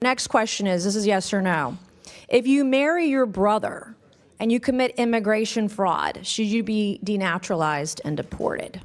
Next question is, this is yes or no. If you marry your brother and you commit immigration fraud, should you be denaturalized and deported?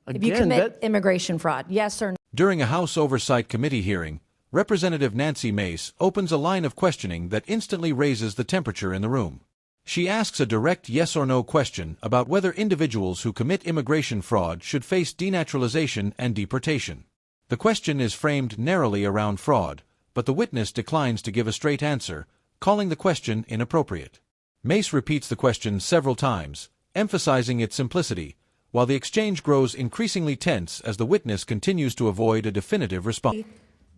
If you commit immigration fraud, yes or no? During a House Oversight Committee hearing, Representative Nancy Mace opens a line of questioning that instantly raises the temperature in the room. She asks a direct yes or no question about whether individuals who commit immigration fraud should face denaturalization and deportation. The question is framed narrowly around fraud, but the witness declines to give a straight answer, calling the question inappropriate. Mace repeats the question several times, emphasizing its simplicity, while the exchange grows increasingly tense as the witness continues to avoid a definitive response.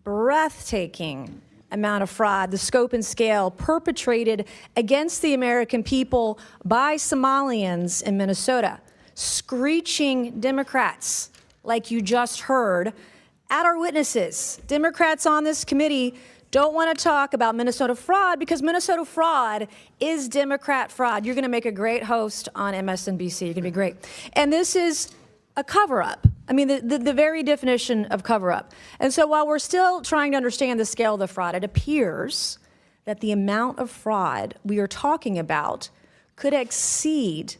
Breathtaking amount of fraud, the scope and scale perpetrated against the American people by Somalians in Minnesota, screeching Democrats, like you just heard, at our witnesses. Democrats on this committee don't want to talk about Minnesota fraud because Minnesota fraud is Democrat fraud. You're going to make a great host on MSNBC. You're going to be great. And this is a cover-up. I mean, the very definition of cover-up. And so while we're still trying to understand the scale of the fraud, it appears that the amount of fraud we are talking about could exceed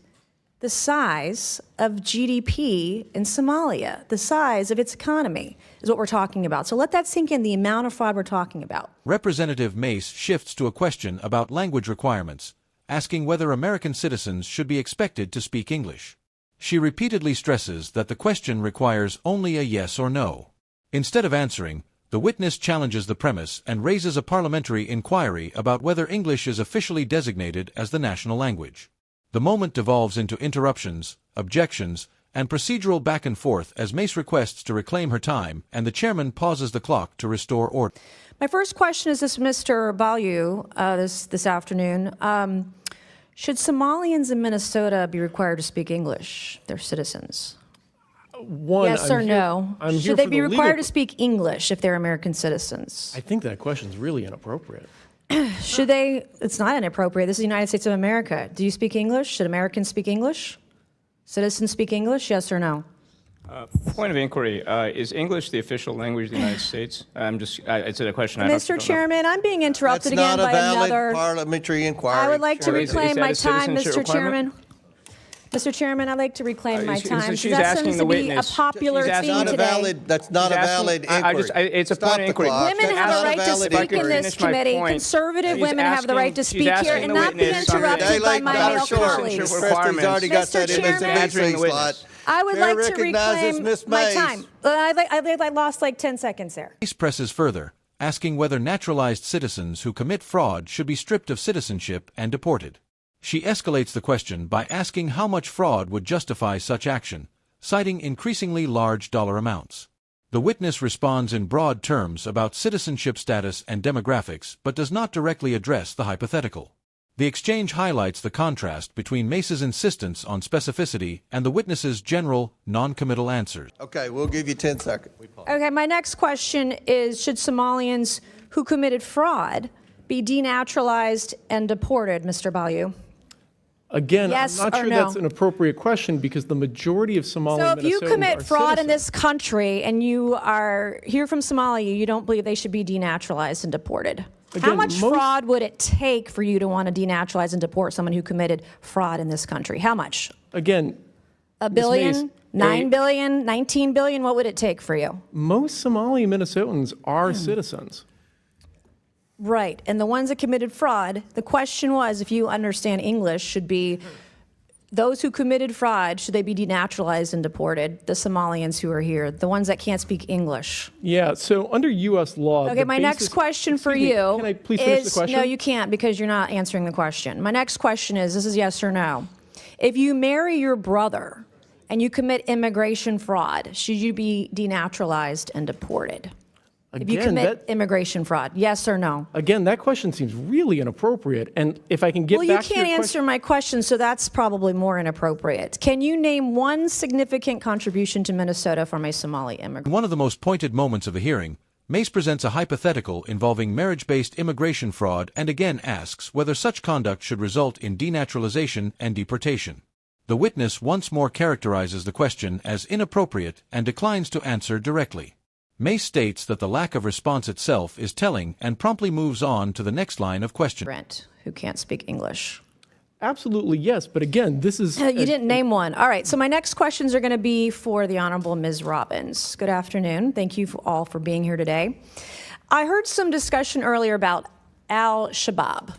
the size of GDP in Somalia, the size of its economy is what we're talking about. So let that sink in, the amount of fraud we're talking about. Representative Mace shifts to a question about language requirements, asking whether American citizens should be expected to speak English. She repeatedly stresses that the question requires only a yes or no. Instead of answering, the witness challenges the premise and raises a parliamentary inquiry about whether English is officially designated as the national language. The moment devolves into interruptions, objections, and procedural back and forth as Mace requests to reclaim her time and the chairman pauses the clock to restore order. My first question is this, Mr. Balyu, this afternoon. Should Somalians in Minnesota be required to speak English, their citizens? Yes or no? Should they be required to speak English if they're American citizens? I think that question is really inappropriate. Should they? It's not inappropriate. This is the United States of America. Do you speak English? Should Americans speak English? Citizens speak English? Yes or no? Point of inquiry: is English the official language of the United States? It's a question. Mr. Chairman, I'm being interrupted again by another. That's not a valid parliamentary inquiry. I would like to reclaim my time, Mr. Chairman. Mr. Chairman, I'd like to reclaim my time. She's that asking seems the to be witness. a popular theme today. That's not a valid inquiry. It's a point of inquiry. Women have a right to speak in this committee. Conservative women have the right to speak here and not be interrupted by my male colleagues. Mr. Chairman, I would like to reclaim my time. I lost like 10 seconds there. Mace presses further, asking whether naturalized citizens who commit fraud should be stripped of citizenship and deported. She escalates the question by asking how much fraud would justify such action, citing increasingly large dollar amounts. The witness responds in broad terms about citizenship status and demographics but does not directly address the hypothetical. The exchange highlights the contrast between Mace's insistence on specificity and the witness's general, non-committal answers. Okay, we'll give you 10 seconds. Okay, my next question is, should Somalians who committed fraud be denaturalized and deported, Mr. Balyu? Again, yes I'm not sure that's an appropriate question because the majority of Somali Minnesotans are citizens. So if you commit fraud in this country and you are here from Somalia, you don't believe they should be denaturalized and deported? Again, how much fraud would it take for you to want to denaturalize and deport someone who committed fraud in this country? How much? Again, $1 billion, $9 billion, $19 billion? What would it take for you? Most Somali Minnesotans are citizens. Right. And the ones that committed fraud, the question was, if you understand English, should be those who committed fraud, should they be denaturalized and deported? The Somalians who are here, the ones that can't speak English. Yeah, so under U.S. law... Okay, my next question for you can I please finish the question? No, you can't because you're not answering the question. My next question is, this is yes or no. If you marry your brother and you commit immigration fraud, should you be denaturalized and deported? If you commit immigration fraud, yes or no? Again, that question seems really inappropriate. And if I can get back to your question... Well, you can't answer my question, so that's probably more inappropriate. Can you name one significant contribution to Minnesota from a Somali immigrant? In one of the most pointed moments of the hearing, Mace presents a hypothetical involving marriage-based immigration fraud and again asks whether such conduct should result in denaturalization and deportation. The witness once more characterizes the question as inappropriate and declines to answer directly. Mace states that the lack of response itself is telling and promptly moves on to the next line of questioning. Brent, who can't speak English. Absolutely, yes. But again, this is... You didn't name one. All right, so my next questions are going to be for the Honorable Ms. Robbins. Good afternoon. Thank you all for being here today. I heard some discussion earlier about al-Shabaab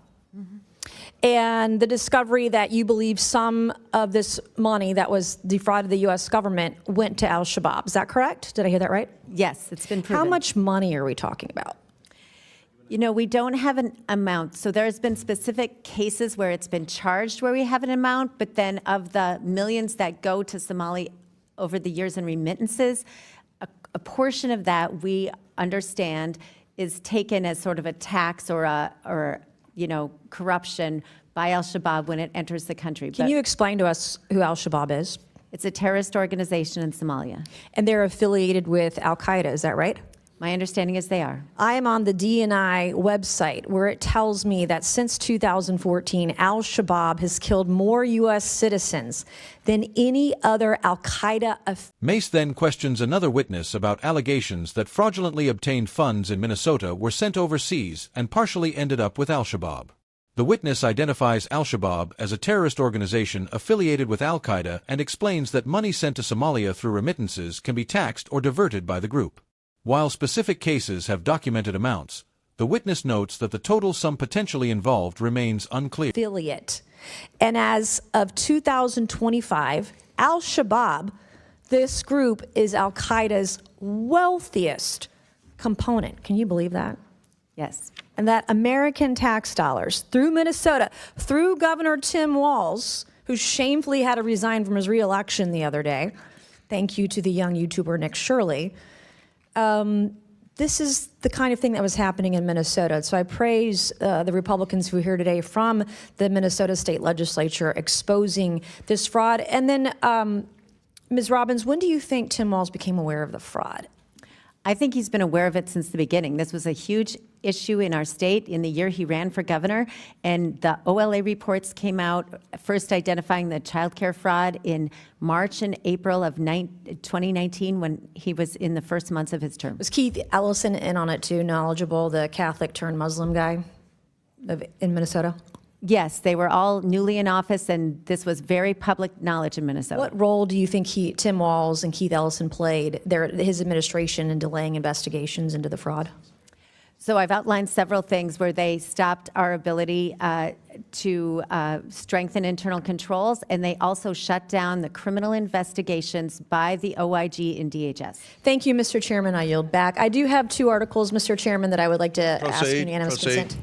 and the discovery that you believe some of this money that was defrauded the U.S. government went to al-Shabaab. Is that correct? Did I hear that right? Yes, it's been proven. How much money are we talking about? You know, we don't have an amount. So there's been specific cases where it's been charged where we have an amount, but then of the millions that go to Somalia over the years in remittances, a portion of that we understand is taken as sort of a tax or corruption by al-Shabaab when it enters the country. Can you explain to us who al-Shabaab is? It's a terrorist organization in Somalia. And they're affiliated with al-Qaeda, is that right? My understanding is they are. I am on the DNI website where it tells me that since 2014, al-Shabaab has killed more U.S. citizens than any other al-Qaeda. Mace then questions another witness about allegations that fraudulently obtained funds in Minnesota were sent overseas and partially ended up with al-Shabaab. The witness identifies al-Shabaab as a terrorist organization affiliated with al-Qaeda and explains that money sent to Somalia through remittances can be taxed or diverted by the group. While specific cases have documented amounts, the witness notes that the total sum potentially involved remains unclear. Affiliate. And as of 2025, al-Shabaab, this group is al-Qaeda's wealthiest component. Can you believe that? Yes. And that American tax dollars through Minnesota, through Governor Tim Walz, who shamefully had to resign from his reelection the other day. Thank you to the young YouTuber Nick Shirley. This is the kind of thing that was happening in Minnesota. So I praise the Republicans who are here today from the Minnesota State Legislature exposing this fraud. And then, Ms. Robbins, when do you think Tim Walz became aware of the fraud? I think he's been aware of it since the beginning. This was a huge issue in our state in the year he ran for governor, and the OLA reports came out, first identifying the child care fraud in March and April of 2019 when he was in the first months of his term. Was Keith Ellison in on it too, knowledgeable, the Catholic turned Muslim guy in Minnesota? Yes, they were all newly in office, and this was very public knowledge in Minnesota. What role do you think Tim Walz and Keith Ellison played, his administration, in delaying investigations into the fraud? So I've outlined several things where they stopped our ability to strengthen internal controls, and they also shut down the criminal investigations by the OIG and DHS. Thank you, Mr. Chairman. I yield back. I do have two articles, Mr. Chairman, that I would like to ask unanimous consent.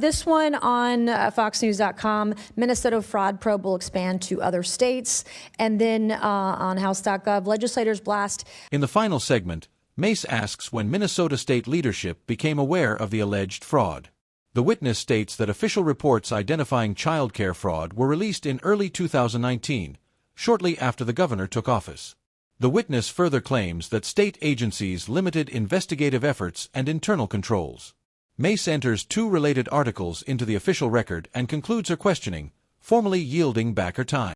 This one on foxnews.com, Minnesota fraud probe will expand to other states. And then on house.gov, legislators blast. In the final segment, Mace asks when Minnesota state leadership became aware of the alleged fraud. The witness states that official reports identifying child care fraud were released in early 2019, shortly after the governor took office. The witness further claims that state agencies limited investigative efforts and internal controls. Mace enters two related articles into the official record and concludes her questioning, formally yielding back her time.